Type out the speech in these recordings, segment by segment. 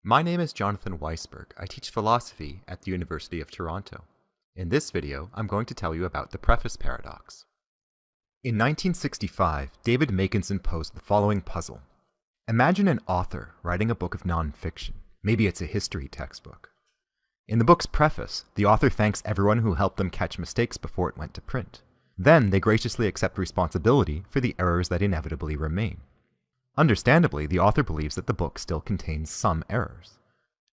My name is Jonathan Wainsberg. I teach philosophy at the University of Toronto. In this video, I'm going to tell you about the preface paradox. In 1965, David Makinson posed the following puzzle. Imagine an author writing a book of non-fiction. Maybe it's a history textbook. In the book's preface, the author thanks everyone who helped them catch mistakes before it went to print. Then they graciously accept responsibility for the errors that inevitably remain. Understandably, the author believes that the book still contains some errors.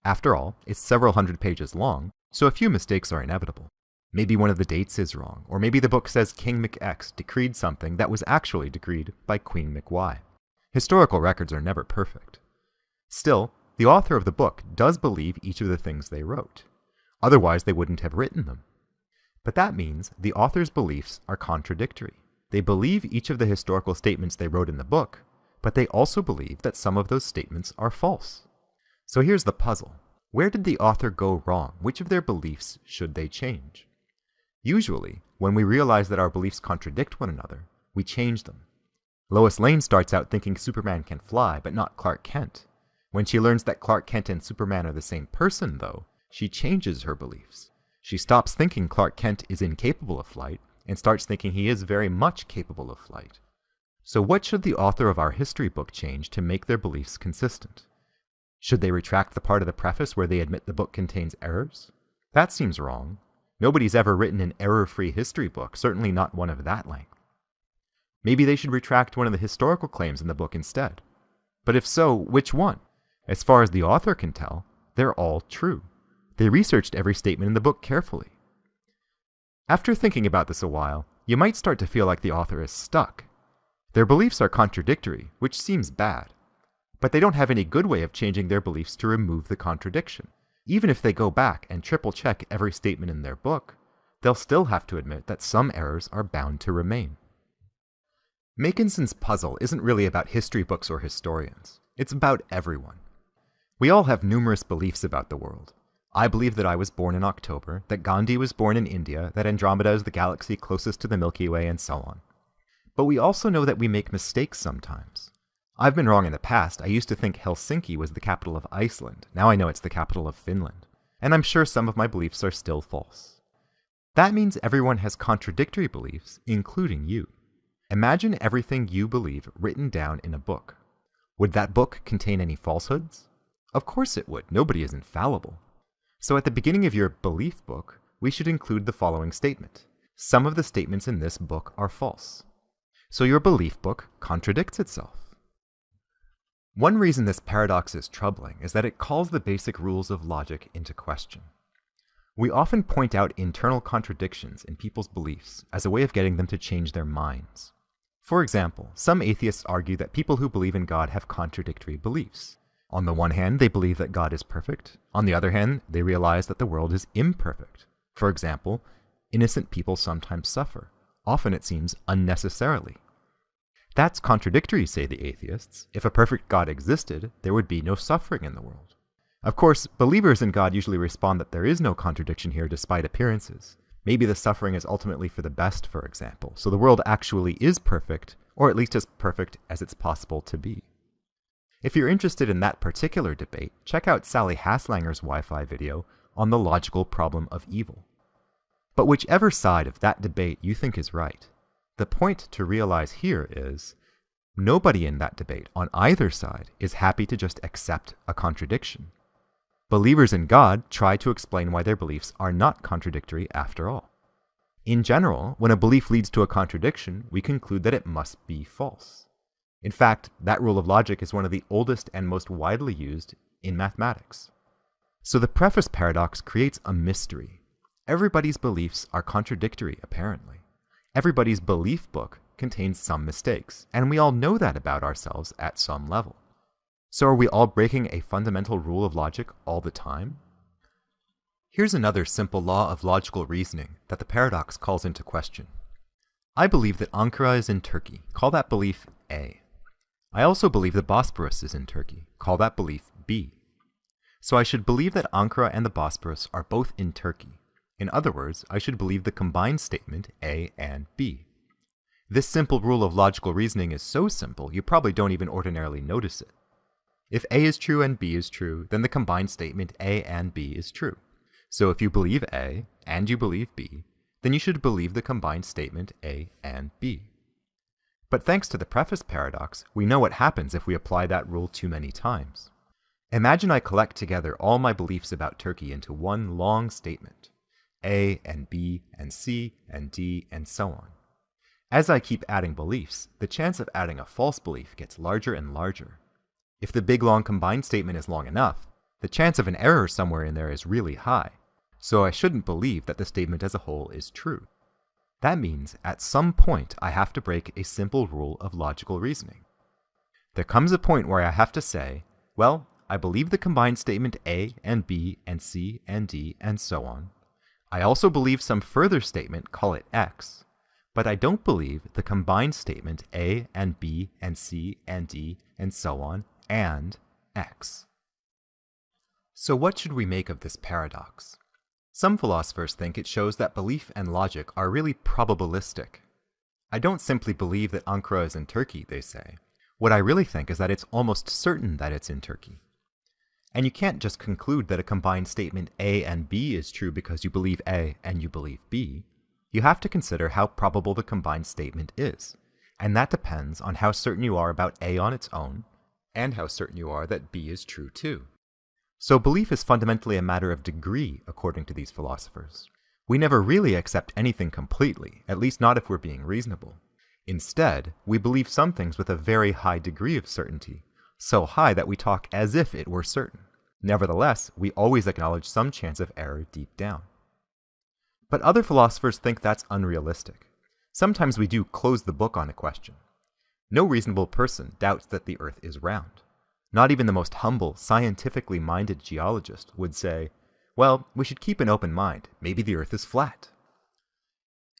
After all, it's several hundred pages long, so a few mistakes are inevitable. Maybe one of the dates is wrong, or maybe the book says King McX decreed something that was actually decreed by Queen McY. Historical records are never perfect. Still, the author of the book does believe each of the things they wrote. Otherwise, they wouldn't have written them. But that means the author's beliefs are contradictory. They believe each of the historical statements they wrote in the book, but they also believe that some of those statements are false. So here's the puzzle. Where did the author go wrong? Which of their beliefs should they change? Usually, when we realize that our beliefs contradict one another, we change them. Lois Lane starts out thinking Superman can fly, but not Clark Kent. When she learns that Clark Kent and Superman are the same person, though, she changes her beliefs. She stops thinking Clark Kent is incapable of flight, and starts thinking he is very much capable of flight. So what should the author of our history book change to make their beliefs consistent? Should they retract the part of the preface where they admit the book contains errors? That seems wrong. Nobody's ever written an error-free history book, certainly not one of that length. Maybe they should retract one of the historical claims in the book instead. But if so, which one? As far as the author can tell, they're all true. They researched every statement in the book carefully. After thinking about this a while, you might start to feel like the author is stuck. Their beliefs are contradictory, which seems bad. But they don't have any good way of changing their beliefs to remove the contradiction. Even if they go back and triple-check every statement in their book, they'll still have to admit that some errors are bound to remain. Makinson's puzzle isn't really about history books or historians. It's about everyone. We all have numerous beliefs about the world. I believe that I was born in October, that Gandhi was born in India, that Andromeda is the galaxy closest to the Milky Way, and so on. But we also know that we make mistakes sometimes. I've been wrong in the past. I used to think Helsinki was the capital of Iceland. Now I know it's the capital of Finland. And I'm sure some of my beliefs are still false. That means everyone has contradictory beliefs, including you. Imagine everything you believe written down in a book. Would that book contain any falsehoods? Of course it would. Nobody is infallible. So at the beginning of your belief book, we should include the following statement. Some of the statements in this book are false. So your belief book contradicts itself. One reason this paradox is troubling is that it calls the basic rules of logic into question. We often point out internal contradictions in people's beliefs as a way of getting them to change their minds. For example, some atheists argue that people who believe in God have contradictory beliefs. On the one hand, they believe that God is perfect. On the other hand, they realize that the world is imperfect. For example, innocent people sometimes suffer. Often it seems unnecessarily. That's contradictory, say the atheists. If a perfect God existed, there would be no suffering in the world. Of course, believers in God usually respond that there is no contradiction here despite appearances. Maybe the suffering is ultimately for the best, for example, so the world actually is perfect, or at least as perfect as it's possible to be. If you're interested in that particular debate, check out Sally Haslanger's Wi-Fi video on the logical problem of evil. But whichever side of that debate you think is right, the point to realize here is, nobody in that debate on either side is happy to just accept a contradiction. Believers in God try to explain why their beliefs are not contradictory after all. In general, when a belief leads to a contradiction, we conclude that it must be false. In fact, that rule of logic is one of the oldest and most widely used in mathematics. So the preface paradox creates a mystery. Everybody's beliefs are contradictory, apparently. Everybody's belief book contains some mistakes, and we all know that about ourselves at some level. So are we all breaking a fundamental rule of logic all the time? Here's another simple law of logical reasoning that the paradox calls into question. I believe that Ankara is in Turkey. Call that belief A. I also believe the Bosporus is in Turkey. Call that belief B. So I should believe that Ankara and the Bosporus are both in Turkey. In other words, I should believe the combined statement A and B. This simple rule of logical reasoning is so simple, you probably don't even ordinarily notice it. If A is true and B is true, then the combined statement A and B is true. So if you believe A and you believe B, then you should believe the combined statement A and B. But thanks to the preface paradox, we know what happens if we apply that rule too many times. Imagine I collect together all my beliefs about Turkey into one long statement. A and B and C and D and so on. As I keep adding beliefs, the chance of adding a false belief gets larger and larger. If the big long combined statement is long enough, the chance of an error somewhere in there is really high, so I shouldn't believe that the statement as a whole is true. That means at some point I have to break a simple rule of logical reasoning. There comes a point where I have to say, well, I believe the combined statement A and B and C and D and so on. I also believe some further statement, call it X, but I don't believe the combined statement A and B and C and D and so on and X. So what should we make of this paradox? Some philosophers think it shows that belief and logic are really probabilistic. I don't simply believe that Ankara is in Turkey, they say. What I really think is that it's almost certain that it's in Turkey. And you can't just conclude that a combined statement A and B is true because you believe A and you believe B. You have to consider how probable the combined statement is, and that depends on how certain you are about A on its own, and how certain you are that B is true too. So belief is fundamentally a matter of degree, according to these philosophers. We never really accept anything completely, at least not if we're being reasonable. Instead, we believe some things with a very high degree of certainty, so high that we talk as if it were certain. Nevertheless, we always acknowledge some chance of error deep down. But other philosophers think that's unrealistic. Sometimes we do close the book on a question. No reasonable person doubts that the Earth is round. Not even the most humble, scientifically minded geologist would say, well, we should keep an open mind. Maybe the Earth is flat.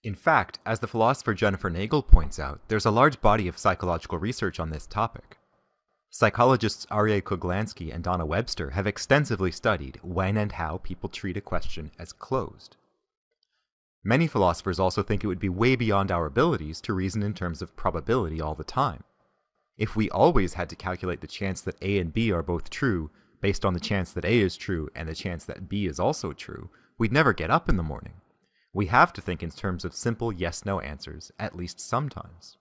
In fact, as the philosopher Jennifer Nagel points out, there's a large body of psychological research on this topic. Psychologists Aryeh Kuglansky and Donna Webster have extensively studied when and how people treat a question as closed. Many philosophers also think it would be way beyond our abilities to reason in terms of probability all the time. If we always had to calculate the chance that A and B are both true based on the chance that A is true and the chance that B is also true, we'd never get up in the morning. We have to think in terms of simple yes-no answers, at least sometimes.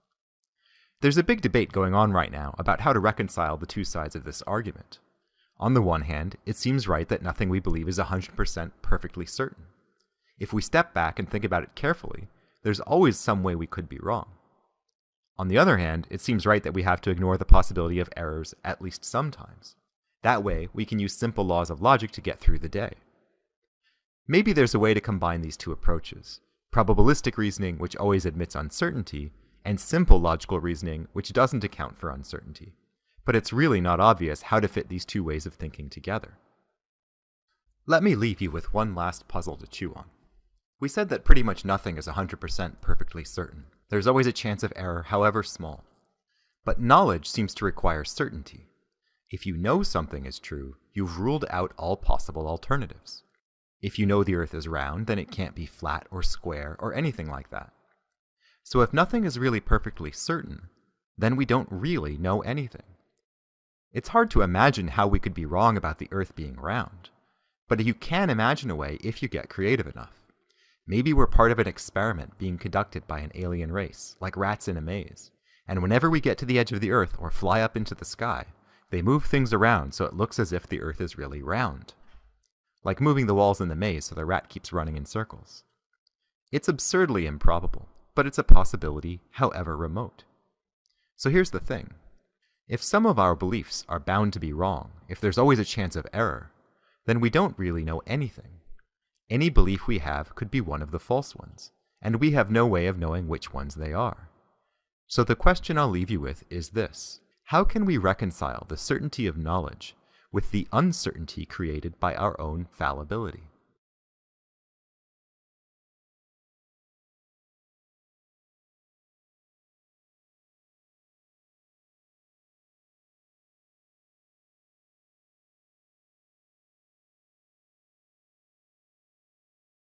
There's a big debate going on right now about how to reconcile the two sides of this argument. On the one hand, it seems right that nothing we believe is 100% perfectly certain. If we step back and think about it carefully, there's always some way we could be wrong. On the other hand, it seems right that we have to ignore the possibility of errors at least sometimes. That way, we can use simple laws of logic to get through the day. Maybe there's a way to combine these two approaches: probabilistic reasoning, which always admits uncertainty, and simple logical reasoning, which doesn't account for uncertainty. But it's really not obvious how to fit these two ways of thinking together. Let me leave you with one last puzzle to chew on. We said that pretty much nothing is 100% perfectly certain. There's always a chance of error, however small. But knowledge seems to require certainty. If you know something is true, you've ruled out all possible alternatives. If you know the Earth is round, then it can't be flat or square or anything like that. So if nothing is really perfectly certain, then we don't really know anything. It's hard to imagine how we could be wrong about the Earth being round. But you can imagine a way if you get creative enough. Maybe we're part of an experiment being conducted by an alien race, like rats in a maze, and whenever we get to the edge of the Earth or fly up into the sky, they move things around so it looks as if the Earth is really round. Like moving the walls in the maze so the rat keeps running in circles. It's absurdly improbable, but it's a possibility, however remote. So here's the thing. If some of our beliefs are bound to be wrong, if there's always a chance of error, then we don't really know anything. Any belief we have could be one of the false ones, and we have no way of knowing which ones they are. So the question I'll leave you with is this: how can we reconcile the certainty of knowledge with the uncertainty created by our own fallibility?